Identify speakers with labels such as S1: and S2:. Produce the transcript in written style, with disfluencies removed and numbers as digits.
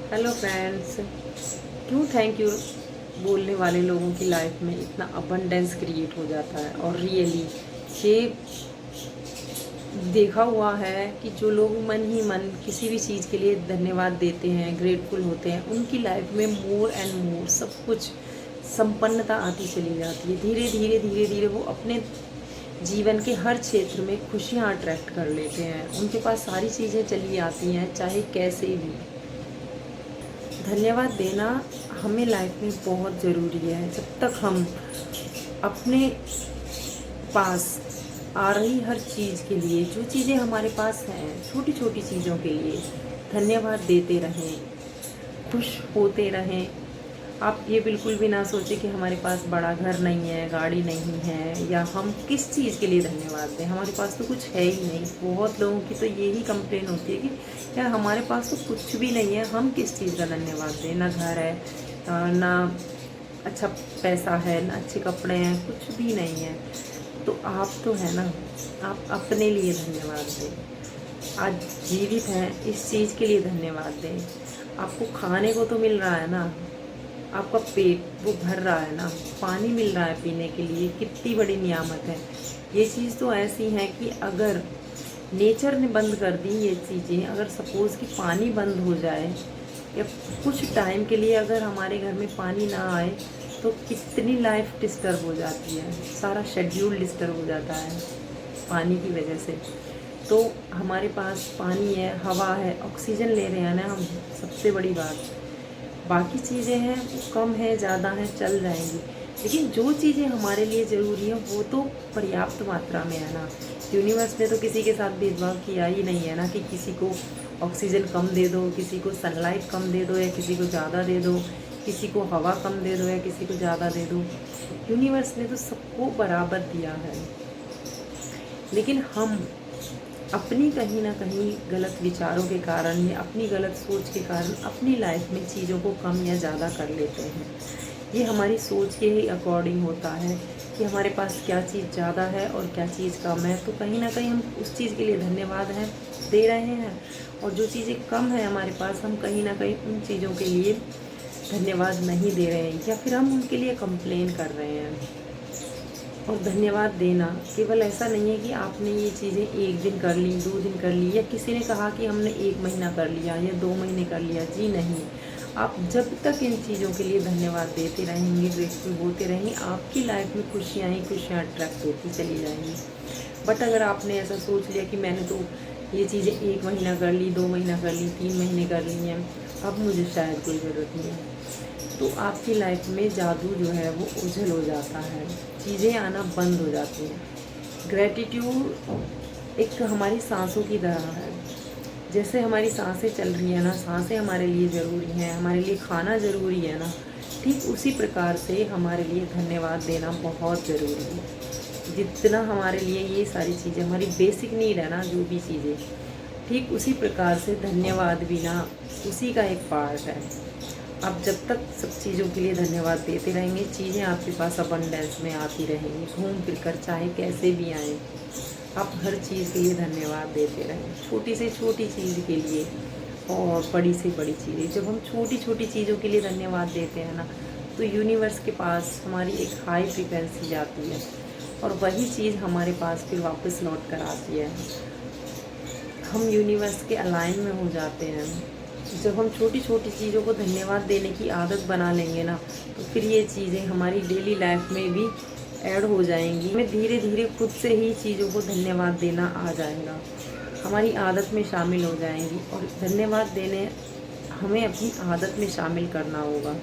S1: Hello friends. क्यों thank you बोलने वाले लोगों की लाइफ में इतना अबंडेंस क्रिएट हो जाता है। और रियली ये देखा हुआ है कि जो लोग मन ही मन किसी भी चीज़ के लिए धन्यवाद देते हैं, ग्रेटफुल होते हैं, उनकी लाइफ में मोर एंड मोर सब कुछ संपन्नता आती चली जाती है। धीरे धीरे धीरे धीरे वो अपने जीवन के हर क्षेत्र में खुशियाँ अट्रैक्ट कर लेते हैं। उनके पास सारी चीज़ें चली आती हैं, चाहे कैसे भी। धन्यवाद देना हमें लाइफ में बहुत ज़रूरी है। जब तक हम अपने पास आ रही हर चीज़ के लिए, जो चीज़ें हमारे पास हैं, छोटी छोटी चीज़ों के लिए धन्यवाद देते रहें, खुश होते रहें। आप ये बिल्कुल भी ना सोचें कि हमारे पास बड़ा घर नहीं है, गाड़ी नहीं है, या हम किस चीज़ के लिए धन्यवाद दें। हमारे पास तो कुछ है ही नहीं। बहुत लोगों की तो यही कंप्लेन होती है कि यार हमारे पास तो कुछ भी नहीं है, हम किस चीज़ का धन्यवाद दें। ना घर है, ना अच्छा पैसा है, ना अच्छे कपड़े हैं, कुछ भी नहीं है। तो आप तो है ना, आप अपने लिए धन्यवाद दें। आज जीवित हैं इस चीज़ के लिए धन्यवाद दें। आपको खाने को तो मिल रहा है ना, आपका पेट वो भर रहा है ना, पानी मिल रहा है पीने के लिए, कितनी बड़ी नियामत है। ये चीज़ तो ऐसी है कि अगर नेचर ने बंद कर दी ये चीज़ें, अगर सपोज़ कि पानी बंद हो जाए या कुछ टाइम के लिए अगर हमारे घर में पानी ना आए, तो कितनी लाइफ डिस्टर्ब हो जाती है, सारा शेड्यूल डिस्टर्ब हो जाता है पानी की वजह से। तो हमारे पास पानी है, हवा है, ऑक्सीजन ले रहे हैं ना हम, सबसे बड़ी बात। बाकी चीज़ें हैं वो कम है, ज़्यादा हैं, चल जाएंगी, लेकिन जो चीज़ें हमारे लिए ज़रूरी हैं वो तो पर्याप्त मात्रा में है ना। यूनिवर्स ने तो किसी के साथ भेदभाव किया ही नहीं है ना, कि किसी को ऑक्सीजन कम दे दो, किसी को सनलाइट कम दे दो या किसी को ज़्यादा दे दो, किसी को हवा कम दे दो या किसी को ज़्यादा दे दो। यूनिवर्स ने तो सबको बराबर दिया है। लेकिन हम अपनी कहीं ना कहीं गलत विचारों के कारण या अपनी गलत सोच के कारण अपनी लाइफ में चीज़ों को कम या ज़्यादा कर लेते हैं। ये हमारी सोच के ही अकॉर्डिंग होता है कि हमारे पास क्या चीज़ ज़्यादा है और क्या चीज़ कम है। तो कहीं ना कहीं हम उस चीज़ के लिए धन्यवाद है दे रहे हैं, और जो चीज़ें कम है हमारे पास, हम कहीं ना कहीं उन चीज़ों के लिए धन्यवाद नहीं दे रहे हैं, या फिर हम उनके लिए कंप्लेन कर रहे हैं। और धन्यवाद देना केवल ऐसा नहीं है कि आपने ये चीज़ें एक दिन कर ली, 2 दिन कर ली, या किसी ने कहा कि हमने 1 महीना कर लिया या 2 महीने कर लिया। जी नहीं, आप जब तक इन चीज़ों के लिए धन्यवाद देते रहेंगे, ग्रेटफुल होते रहेंगे, आपकी लाइफ में खुशियाँ ही खुशियाँ अट्रैक्ट होती चली जाएंगी। बट अगर आपने ऐसा सोच लिया कि मैंने तो ये चीज़ें 1 महीना कर ली, 2 महीना कर ली, 3 महीने कर ली हैं, अब मुझे शायद कोई ज़रूरत नहीं है, तो आपकी लाइफ में जादू जो है वो ओझल हो जाता है, चीज़ें आना बंद हो जाती हैं। ग्रेटिट्यूड एक हमारी सांसों की तरह है। जैसे हमारी सांसें चल रही हैं ना, सांसें हमारे लिए ज़रूरी हैं, हमारे लिए खाना ज़रूरी है ना, ठीक उसी प्रकार से हमारे लिए धन्यवाद देना बहुत ज़रूरी है। जितना हमारे लिए ये सारी चीज़ें हमारी बेसिक नीड है ना, जो भी चीज़ें, ठीक उसी प्रकार से धन्यवाद भी ना उसी का एक पार्ट है। आप जब तक सब चीज़ों के लिए धन्यवाद देते रहेंगे, चीज़ें आपके पास अबंडेंस में आती रहेंगी, घूम फिर कर, चाहे कैसे भी आए। आप हर चीज़ के लिए धन्यवाद देते रहें, छोटी से छोटी चीज़ के लिए और बड़ी से बड़ी चीज़ें। जब हम छोटी छोटी चीज़ों के लिए धन्यवाद देते हैं ना, तो यूनिवर्स के पास हमारी एक हाई फ्रिक्वेंसी जाती है, और वही चीज़ हमारे पास फिर वापस लौट कर आती है। हम यूनिवर्स के अलाइन में हो जाते हैं। जब हम छोटी छोटी चीज़ों को धन्यवाद देने की आदत बना लेंगे ना, तो फिर ये चीज़ें हमारी डेली लाइफ में भी ऐड हो जाएंगी। हमें धीरे धीरे खुद से ही चीज़ों को धन्यवाद देना आ जाएगा, हमारी आदत में शामिल हो जाएंगी। और धन्यवाद देने हमें अपनी आदत में शामिल करना होगा।